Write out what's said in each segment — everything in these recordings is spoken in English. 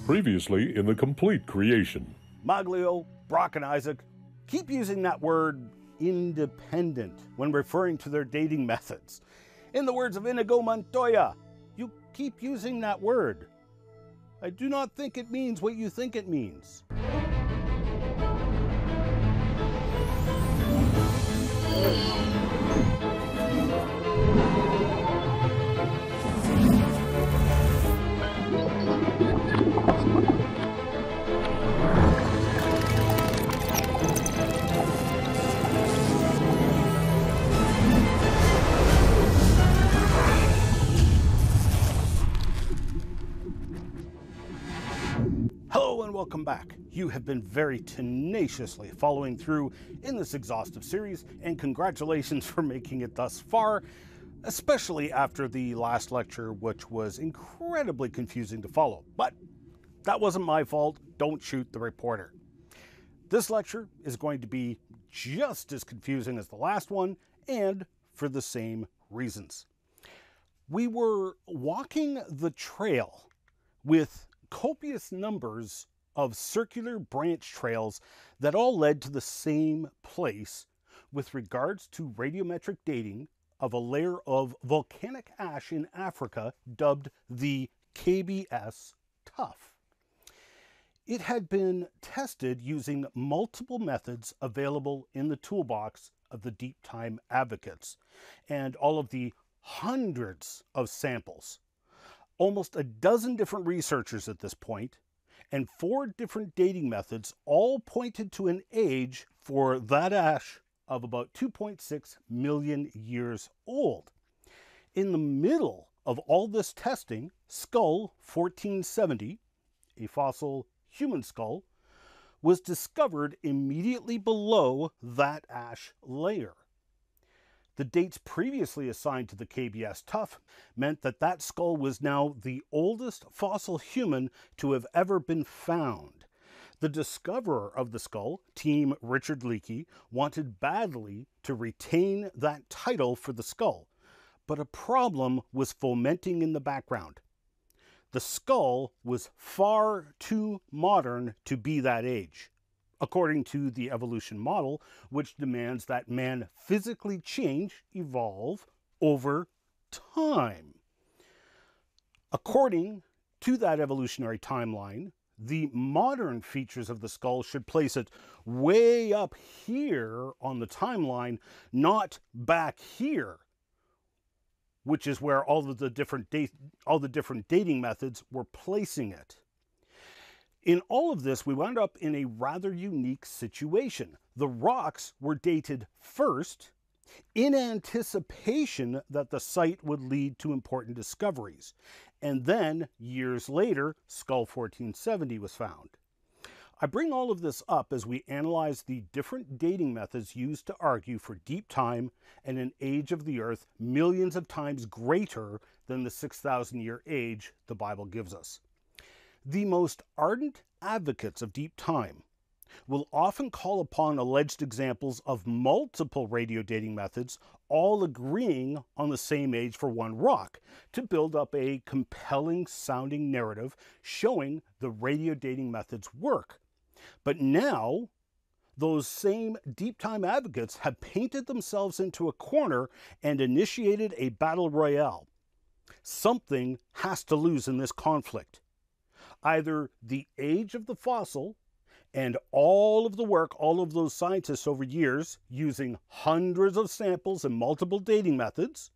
Previously in the complete creation. Maglio, Brock, and Isaac keep using that word independent when referring to their dating methods. In the words of Inigo Montoya, you keep using that word. I do not think it means what you think it means. Hello and welcome back. You have been very tenaciously following through in this exhaustive series, and congratulations for making it thus far, especially after the last lecture, which was incredibly confusing to follow. But that wasn't my fault. Don't shoot the reporter. This lecture is going to be just as confusing as the last one, and for the same reasons. We were walking the trail with copious numbers of circular branch trails that all led to the same place with regards to radiometric dating of a layer of volcanic ash in Africa dubbed the KBS Tuff. It had been tested using multiple methods available in the toolbox of the Deep Time advocates, and all of the hundreds of samples. Almost a dozen different researchers at this point, and 4 different dating methods all pointed to an age for that ash of about 2.6 million years old. In the middle of all this testing, skull 1470, a fossil human skull, was discovered immediately below that ash layer. The dates previously assigned to the KBS Tuff meant that that skull was now the oldest fossil human to have ever been found. The discoverer of the skull, Team Richard Leakey, wanted badly to retain that title for the skull, but a problem was fomenting in the background. The skull was far too modern to be that age, according to the evolution model, which demands that man physically change, evolve, over time. According to that evolutionary timeline, the modern features of the skull should place it way up here on the timeline, not back here, which is where all the different dating methods were placing it. In all of this, we wound up in a rather unique situation. The rocks were dated first in anticipation that the site would lead to important discoveries. And then, years later, Skull 1470 was found. I bring all of this up as we analyze the different dating methods used to argue for deep time and an age of the Earth millions of times greater than the 6,000-year age the Bible gives us. The most ardent advocates of deep time will often call upon alleged examples of multiple radio dating methods, all agreeing on the same age for one rock, to build up a compelling sounding narrative showing the radio dating methods work. But now, those same deep time advocates have painted themselves into a corner and initiated a battle royale. Something has to lose in this conflict. Either the age of the fossil and all of the work, all of those scientists over years using hundreds of samples and multiple dating methods,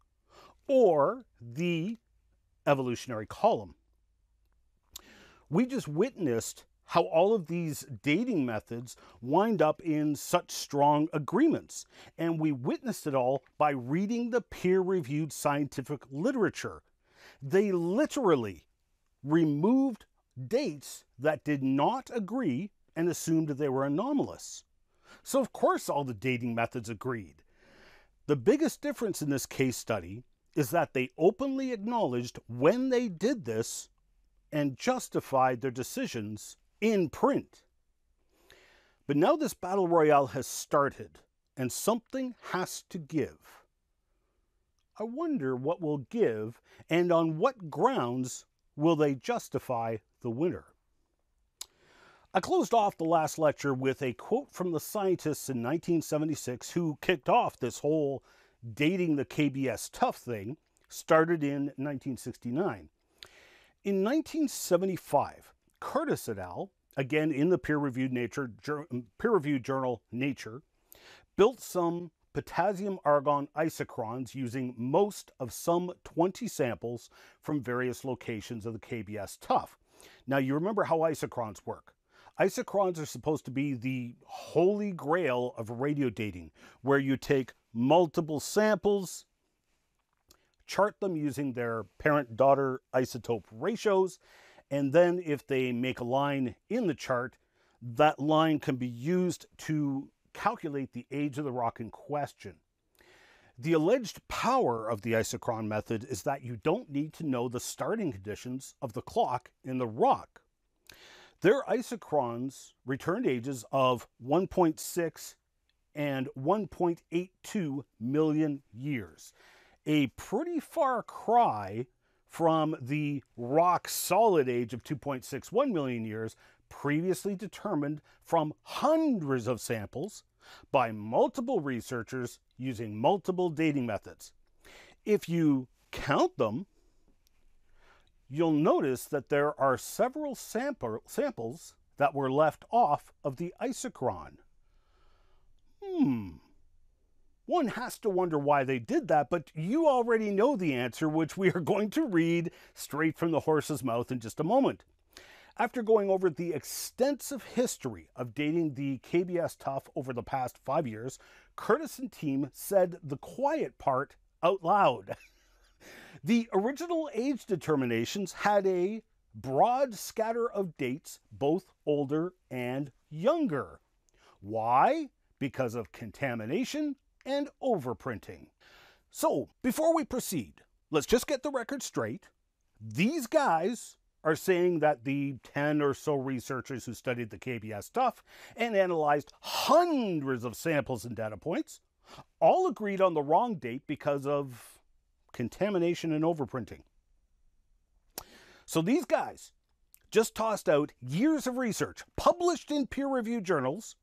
or the evolutionary column. We just witnessed how all of these dating methods wind up in such strong agreements, and we witnessed it all by reading the peer-reviewed scientific literature. They literally removed dates that did not agree and assumed they were anomalous. So of course all the dating methods agreed. The biggest difference in this case study is that they openly acknowledged when they did this and justified their decisions in print. But now this battle royale has started and something has to give. I wonder what will give and on what grounds will they justify the winner. I closed off the last lecture with a quote from the scientists in 1976 who kicked off this whole dating the KBS tough thing, started in 1969. In 1975, Curtis et al., again in the peer-reviewed journal Nature, built some potassium-argon isochrons using most of some 20 samples from various locations of the KBS tuff. Now, you remember how isochrons work. Isochrons are supposed to be the holy grail of radio dating, where you take multiple samples, chart them using their parent-daughter isotope ratios, and then if they make a line in the chart, that line can be used to calculate the age of the rock in question. The alleged power of the isochron method is that you don't need to know the starting conditions of the clock in the rock. Their isochrons returned ages of 1.6 and 1.82 million years, a pretty far cry from the rock solid age of 2.61 million years previously determined from hundreds of samples by multiple researchers using multiple dating methods. If you count them, you'll notice that there are several samples that were left off of the isochron. One has to wonder why they did that, but you already know the answer, which we are going to read straight from the horse's mouth in just a moment. After going over the extensive history of dating the KBS tuff over the past 5 years, Curtis and team said the quiet part out loud. The original age determinations had a broad scatter of dates, both older and younger. Why? Because of contamination and overprinting. So, before we proceed, let's just get the record straight. These guys are saying that the 10 or so researchers who studied the KBS tuff and analyzed hundreds of samples and data points all agreed on the wrong date because of contamination and overprinting. So these guys just tossed out years of research published in peer-reviewed journals,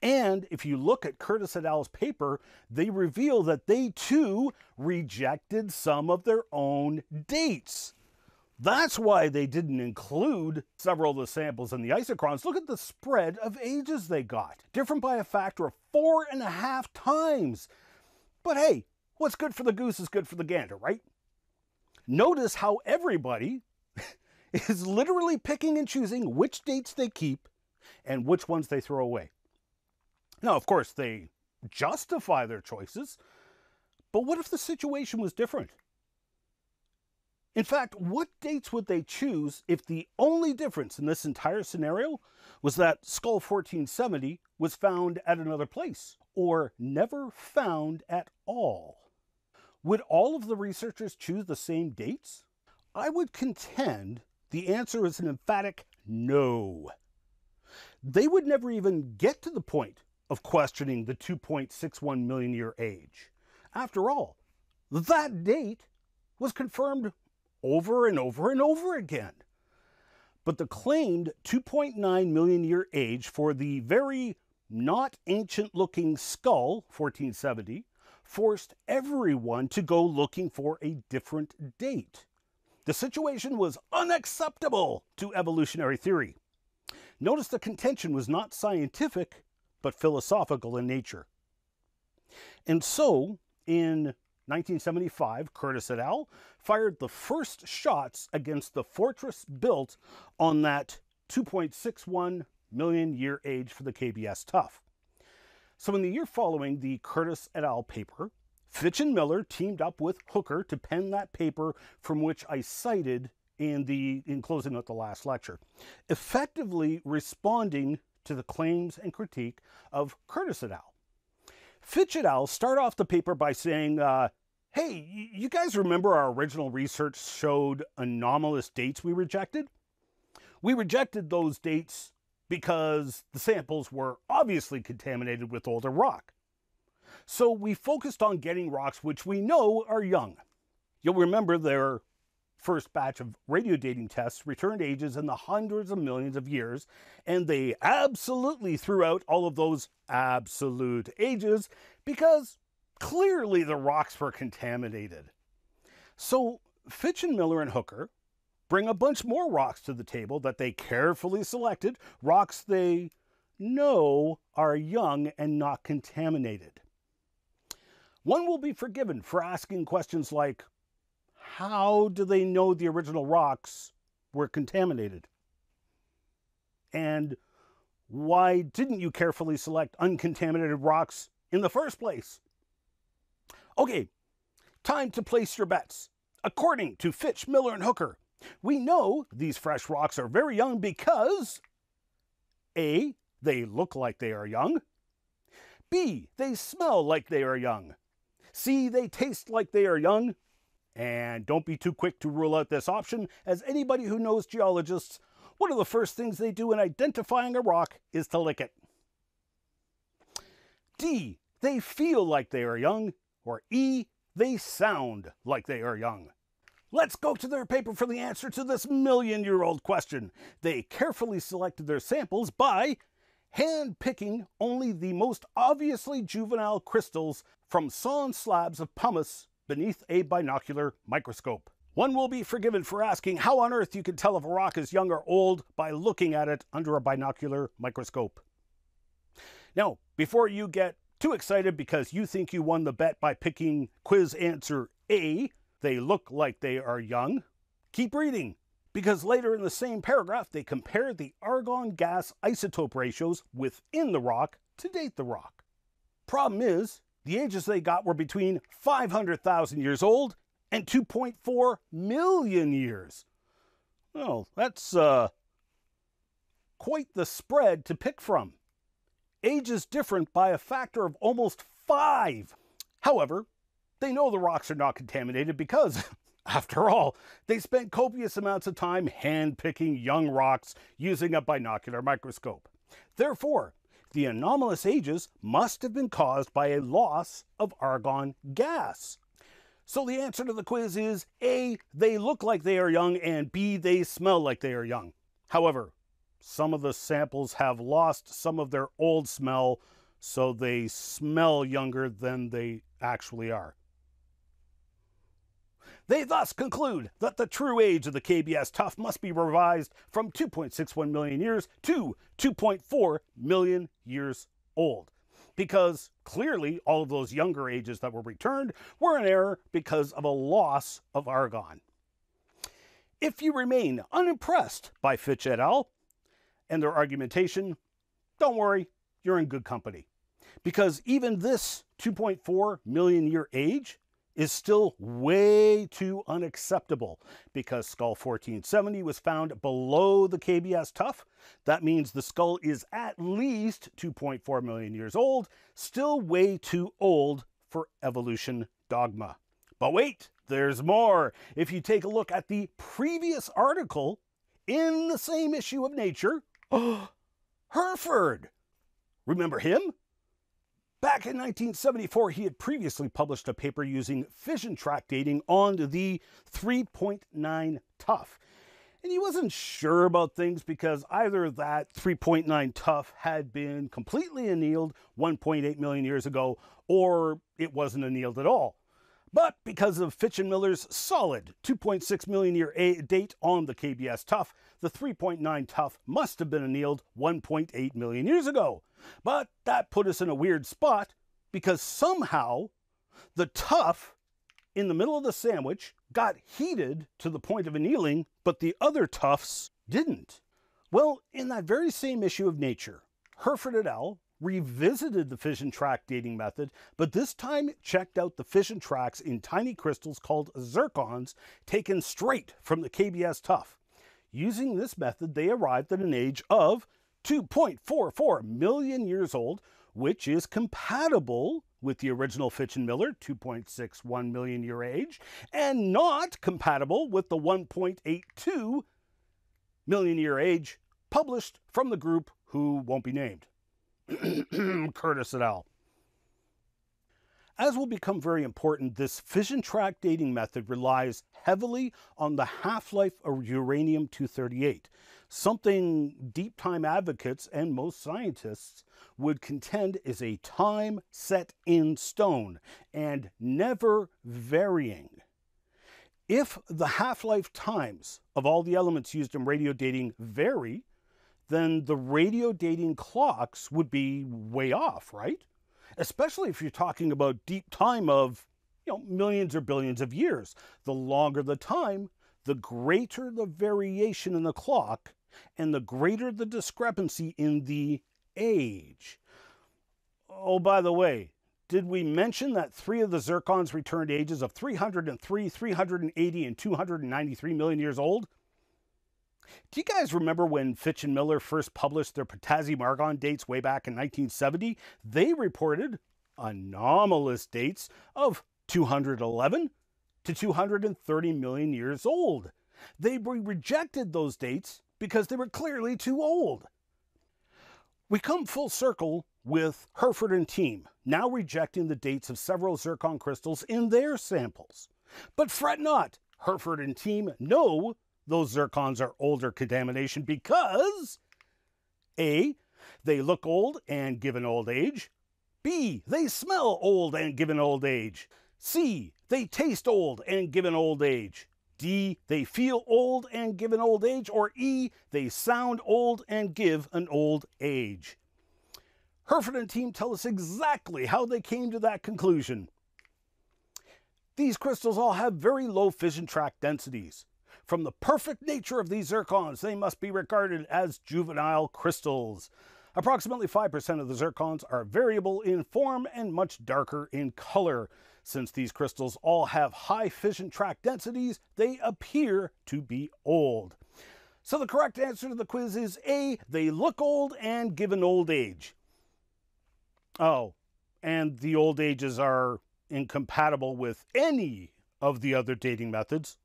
and if you look at Curtis et al.'s paper, they reveal that they too rejected some of their own dates. That's why they didn't include several of the samples in the isochrons. Look at the spread of ages they got. Different by a factor of 4.5 times. But hey, what's good for the goose is good for the gander, right? Notice how everybody is literally picking and choosing which dates they keep and which ones they throw away. Now, of course, they justify their choices, but what if the situation was different? In fact, what dates would they choose if the only difference in this entire scenario was that Skull 1470 was found at another place, or never found at all? Would all of the researchers choose the same dates? I would contend the answer is an emphatic no. They would never even get to the point of questioning the 2.61 million year age. After all, that date was confirmed over and over and over again. But the claimed 2.9 million year age for the very not ancient looking skull, 1470, forced everyone to go looking for a different date. The situation was unacceptable to evolutionary theory. Notice the contention was not scientific, but philosophical in nature. And so, in 1975, Curtis et al. Fired the first shots against the fortress built on that 2.61 million year age for the KBS tuff. So in the year following the Curtis et al. Paper, Fitch and Miller teamed up with Hooker to pen that paper from which I cited in closing out the last lecture, effectively responding to the claims and critique of Curtis et al. Fitch et al. Start off the paper by saying, hey, you guys remember our original research showed anomalous dates we rejected? We rejected those dates because the samples were obviously contaminated with older rock. So we focused on getting rocks which we know are young. You'll remember they're first batch of radio dating tests returned ages in the hundreds of millions of years, and they absolutely threw out all of those absolute ages because clearly the rocks were contaminated. So Fitch and Miller and Hooker bring a bunch more rocks to the table that they carefully selected, rocks they know are young and not contaminated. One will be forgiven for asking questions like, how do they know the original rocks were contaminated? And why didn't you carefully select uncontaminated rocks in the first place? Okay, time to place your bets. According to Fitch, Miller, and Hooker, we know these fresh rocks are very young because A, they look like they are young. B, they smell like they are young. C, they taste like they are young. And don't be too quick to rule out this option, as anybody who knows geologists, one of the first things they do in identifying a rock is to lick it. D, they feel like they are young. Or E, they sound like they are young. Let's go to their paper for the answer to this million-year-old question. They carefully selected their samples by hand-picking only the most obviously juvenile crystals from sawn slabs of pumice beneath a binocular microscope. One will be forgiven for asking how on earth you can tell if a rock is young or old by looking at it under a binocular microscope. Now, before you get too excited because you think you won the bet by picking quiz answer A, they look like they are young, keep reading, because later in the same paragraph they compare the argon gas isotope ratios within the rock to date the rock. Problem is, the ages they got were between 500,000 years old and 2.4 million years. Well, that's quite the spread to pick from. Ages different by a factor of almost 5. However, they know the rocks are not contaminated because, after all, they spent copious amounts of time hand-picking young rocks using a binocular microscope. Therefore, the anomalous ages must have been caused by a loss of argon gas. So the answer to the quiz is A, they look like they are young, and B, they smell like they are young. However, some of the samples have lost some of their old smell, so they smell younger than they actually are. They thus conclude that the true age of the KBS tuff must be revised from 2.61 million years to 2.4 million years old, because clearly all of those younger ages that were returned were in error because of a loss of argon. If you remain unimpressed by Fitch et al. And their argumentation, don't worry, you're in good company, because even this 2.4 million year age is still way too unacceptable, because skull 1470 was found below the KBS tuff. That means the skull is at least 2.4 million years old, still way too old for evolution dogma. But wait, there's more. If you take a look at the previous article in the same issue of Nature, Herford, remember him? Back in 1974, he had previously published a paper using fission track dating on the 3.9 tuff. And he wasn't sure about things because either that 3.9 tuff had been completely annealed 1.8 million years ago, or it wasn't annealed at all. But because of Fitch and Miller's solid 2.6 million year date on the KBS tuff, the 3.9 tuff must have been annealed 1.8 million years ago. But that put us in a weird spot because somehow the tuff in the middle of the sandwich got heated to the point of annealing, but the other tuffs didn't. Well, in that very same issue of Nature, Herford et al. Revisited the fission track dating method, but this time it checked out the fission tracks in tiny crystals called zircons taken straight from the KBS tuff. Using this method, they arrived at an age of 2.44 million years old, which is compatible with the original Fitch and Miller 2.61 million year age, and not compatible with the 1.82 million year age published from the group who won't be named. Curtis et al. As will become very important, this fission track dating method relies heavily on the half-life of uranium-238, something deep time advocates and most scientists would contend is a time set in stone and never varying. If the half-life times of all the elements used in radio dating vary, then the radio dating clocks would be way off, right? Especially if you're talking about deep time of, millions or billions of years. The longer the time, the greater the variation in the clock, and the greater the discrepancy in the age. Oh, by the way, did we mention that 3 of the zircons returned ages of 303, 380, and 293 million years old? Do you guys remember when Fitch and Miller first published their potassium-argon dates way back in 1970? They reported anomalous dates of 211 to 230 million years old. They rejected those dates because they were clearly too old. We come full circle with Herford and team, now rejecting the dates of several zircon crystals in their samples. But fret not, Herford and team know those zircons are older contamination because A, they look old and give an old age. B, they smell old and give an old age. C, they taste old and give an old age. D, they feel old and give an old age. Or E, they sound old and give an old age. Herford and team tell us exactly how they came to that conclusion. These crystals all have very low fission track densities. From the perfect nature of these zircons, they must be regarded as juvenile crystals. Approximately 5% of the zircons are variable in form and much darker in color. Since these crystals all have high fission track densities, they appear to be old. So the correct answer to the quiz is A, they look old and give an old age. Oh, and the old ages are incompatible with any of the other dating methods,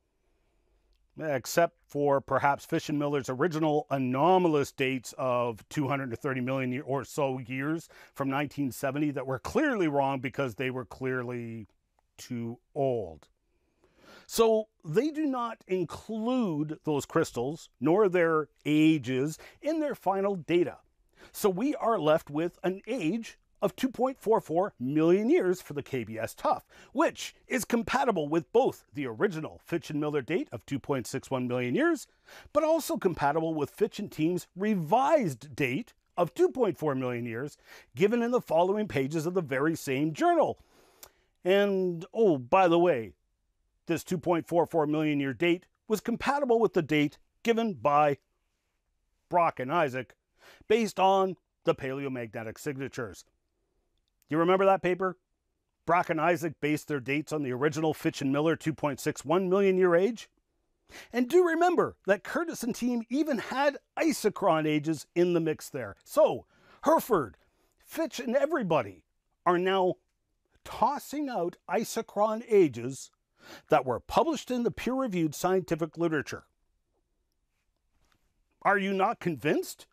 except for perhaps Fish and Miller's original anomalous dates of 230 million or so years from 1970 that were clearly wrong because they were clearly too old. So they do not include those crystals nor their ages in their final data. So we are left with an age of 2.44 million years for the KBS Tough, which is compatible with both the original Fitch and Miller date of 2.61 million years, but also compatible with Fitch and team's revised date of 2.4 million years, given in the following pages of the very same journal. And, oh, by the way, this 2.44 million year date was compatible with the date given by Brock and Isaac based on the paleomagnetic signatures. You remember that paper? Brock and Isaac based their dates on the original Fitch and Miller 2.61 million year age. And do remember that Curtis and team even had isochron ages in the mix there. So Herford, Fitch, and everybody are now tossing out isochron ages that were published in the peer-reviewed scientific literature. Are you not convinced?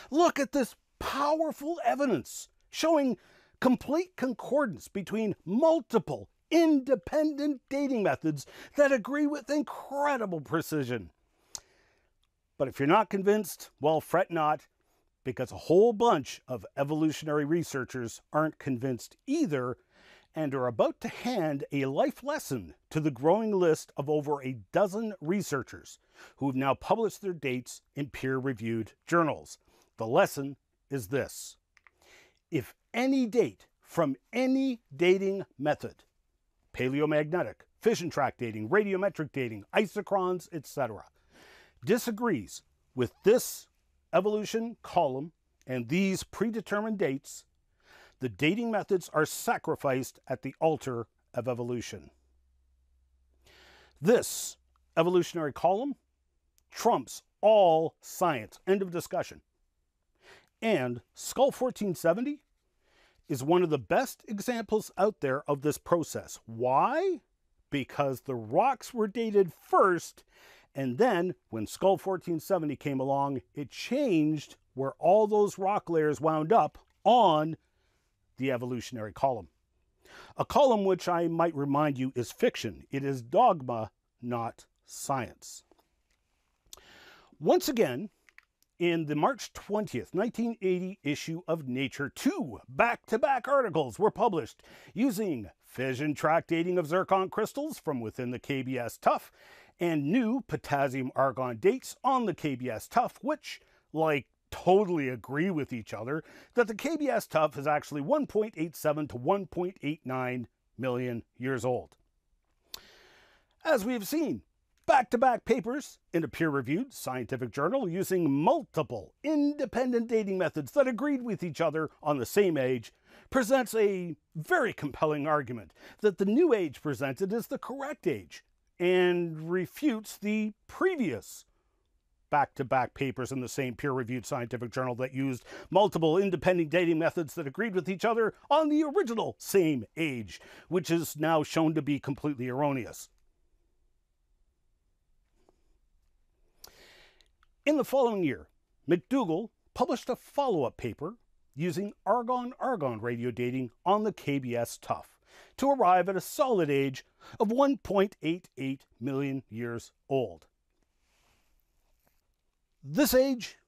Look at this powerful evidence showing complete concordance between multiple independent dating methods that agree with incredible precision. But if you're not convinced, well, fret not, because a whole bunch of evolutionary researchers aren't convinced either and are about to hand a life lesson to the growing list of over a dozen researchers who have now published their dates in peer-reviewed journals. The lesson is this: if any date from any dating method, paleomagnetic, fission track dating, radiometric dating, isochrons, etc., disagrees with this evolution column and these predetermined dates, the dating methods are sacrificed at the altar of evolution. This evolutionary column trumps all science. End of discussion. And Skull 1470 is one of the best examples out there of this process. Why? Because the rocks were dated first, and then when Skull 1470 came along, it changed where all those rock layers wound up on the evolutionary column. A column which I might remind you is fiction. It is dogma, not science. Once again, in the March 20th, 1980 issue of Nature, 2 back-to-back articles were published using fission track dating of zircon crystals from within the KBS tuff and new potassium-argon dates on the KBS tuff, which, totally agree with each other that the KBS tuff is actually 1.87 to 1.89 million years old. As we have seen, back-to-back papers in a peer-reviewed scientific journal using multiple independent dating methods that agreed with each other on the same age presents a very compelling argument that the new age presented is the correct age and refutes the previous back-to-back papers in the same peer-reviewed scientific journal that used multiple independent dating methods that agreed with each other on the original same age, which is now shown to be completely erroneous. In the following year, McDougall published a follow-up paper using argon-argon radio dating on the KBS tuff to arrive at a solid age of 1.88 million years old. This age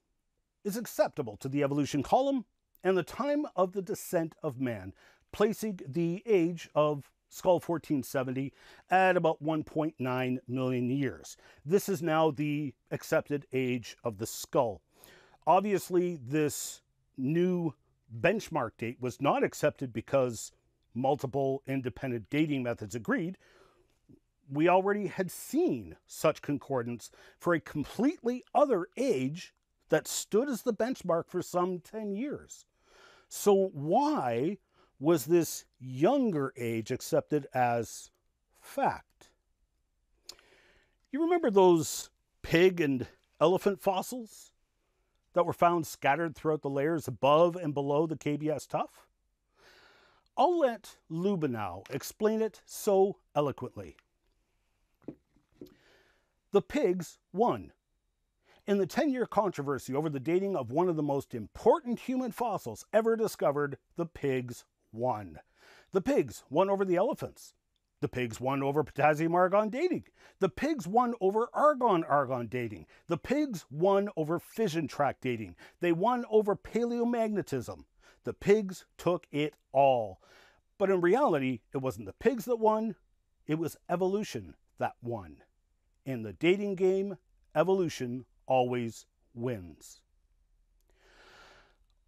is acceptable to the evolution column and the time of the descent of man, placing the age of Skull 1470 at about 1.9 million years. This is now the accepted age of the skull. Obviously, this new benchmark date was not accepted because multiple independent dating methods agreed. We already had seen such concordance for a completely other age that stood as the benchmark for some 10 years. So why was this younger age accepted as fact? You remember those pig and elephant fossils that were found scattered throughout the layers above and below the KBS tuff? I'll let Lubenow explain it so eloquently. The pigs won. In the 10-year controversy over the dating of one of the most important human fossils ever discovered, the pigs won. The pigs won over the elephants. The pigs won over potassium-argon dating. The pigs won over argon-argon dating. The pigs won over fission track dating. They won over paleomagnetism. The pigs took it all. But in reality, it wasn't the pigs that won, it was evolution that won. In the dating game, evolution always wins.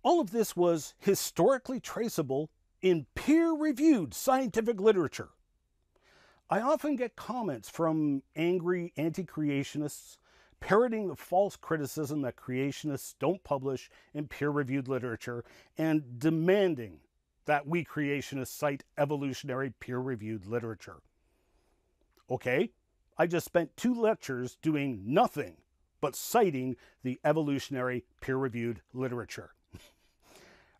All of this was historically traceable in peer-reviewed scientific literature. I often get comments from angry anti-creationists parroting the false criticism that creationists don't publish in peer-reviewed literature and demanding that we creationists cite evolutionary peer-reviewed literature. Okay, I just spent 2 lectures doing nothing but citing the evolutionary peer-reviewed literature.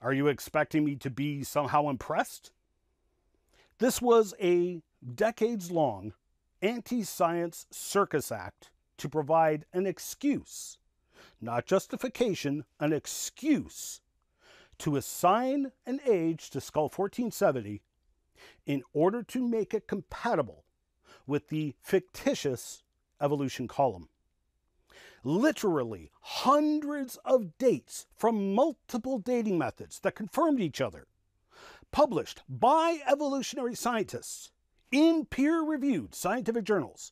Are you expecting me to be somehow impressed? This was a decades-long anti-science circus act to provide an excuse, not justification, an excuse to assign an age to Skull 1470 in order to make it compatible with the fictitious evolution column. Literally hundreds of dates from multiple dating methods that confirmed each other, published by evolutionary scientists in peer-reviewed scientific journals,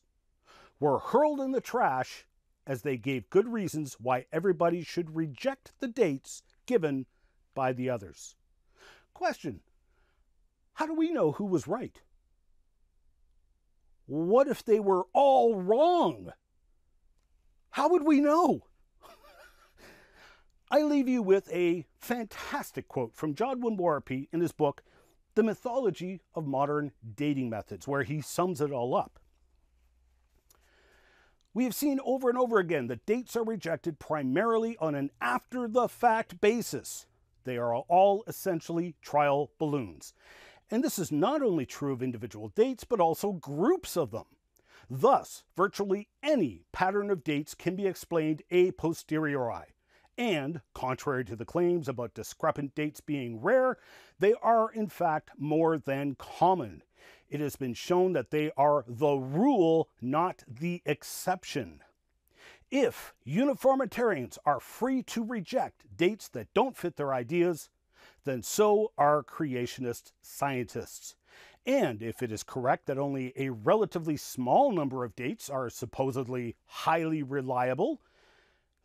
were hurled in the trash as they gave good reasons why everybody should reject the dates given by the others. Question: how do we know who was right? What if they were all wrong? How would we know? I leave you with a fantastic quote from Jodwin Warapy in his book, The Mythology of Modern Dating Methods, where he sums it all up. We have seen over and over again that dates are rejected primarily on an after-the-fact basis. They are all essentially trial balloons. And this is not only true of individual dates, but also groups of them. Thus, virtually any pattern of dates can be explained a posteriori, And, contrary to the claims about discrepant dates being rare, they are in fact more than common. It has been shown that they are the rule, not the exception. If uniformitarians are free to reject dates that don't fit their ideas, then so are creationist scientists. And if it is correct that only a relatively small number of dates are supposedly highly reliable,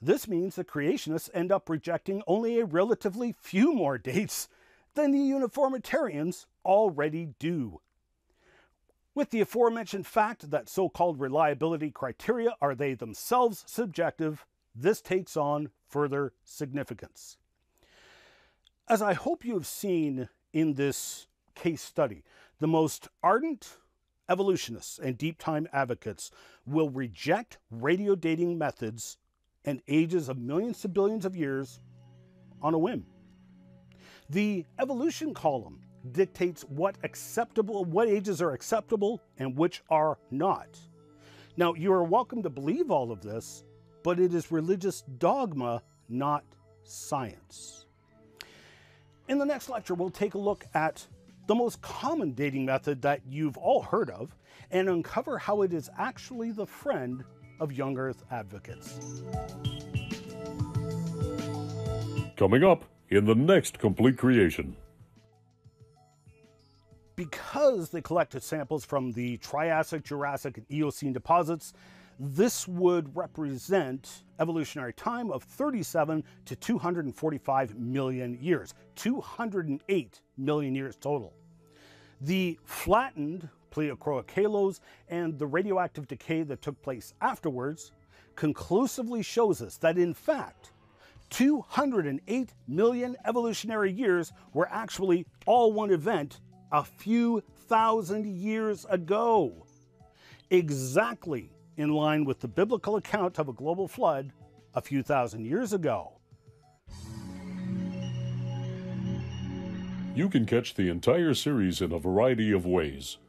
this means the creationists end up rejecting only a relatively few more dates than the uniformitarians already do. With the aforementioned fact that so-called reliability criteria are they themselves subjective, this takes on further significance. As I hope you have seen in this case study, the most ardent evolutionists and deep time advocates will reject radio dating methods and ages of millions to billions of years on a whim. The evolution column dictates what ages are acceptable and which are not. Now, you are welcome to believe all of this, but it is religious dogma, not science. In the next lecture, we'll take a look at the most common dating method that you've all heard of and uncover how it is actually the friend of young Earth advocates. Coming up in the next Complete Creation. Because they collected samples from the Triassic, Jurassic, and Eocene deposits, this would represent evolutionary time of 37 to 245 million years, 208 million years total. The flattened Pleochroic halos and the radioactive decay that took place afterwards conclusively shows us that, in fact, 208 million evolutionary years were actually all one event a few thousand years ago, exactly in line with the biblical account of a global flood a few thousand years ago. You can catch the entire series in a variety of ways.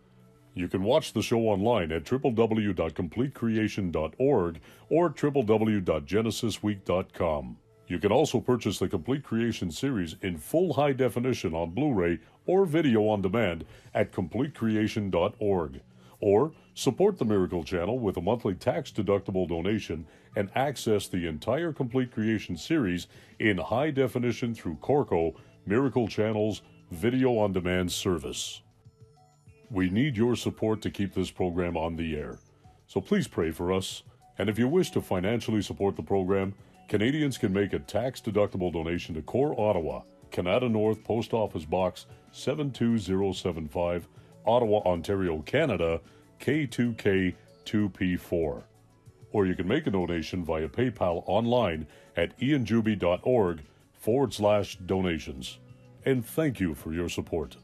You can watch the show online at www.completecreation.org or www.genesisweek.com. You can also purchase the Complete Creation series in full high definition on Blu-ray or video on demand at completecreation.org. Or support the Miracle Channel with a monthly tax-deductible donation and access the entire Complete Creation series in high definition through Corco, Miracle Channel's video on demand service. We need your support to keep this program on the air, so please pray for us. And if you wish to financially support the program, Canadians can make a tax-deductible donation to Core Ottawa, Canada North Post Office Box 72075, Ottawa, Ontario, Canada, K2K2P4. Or you can make a donation via PayPal online at ianjuby.org/donations. And thank you for your support.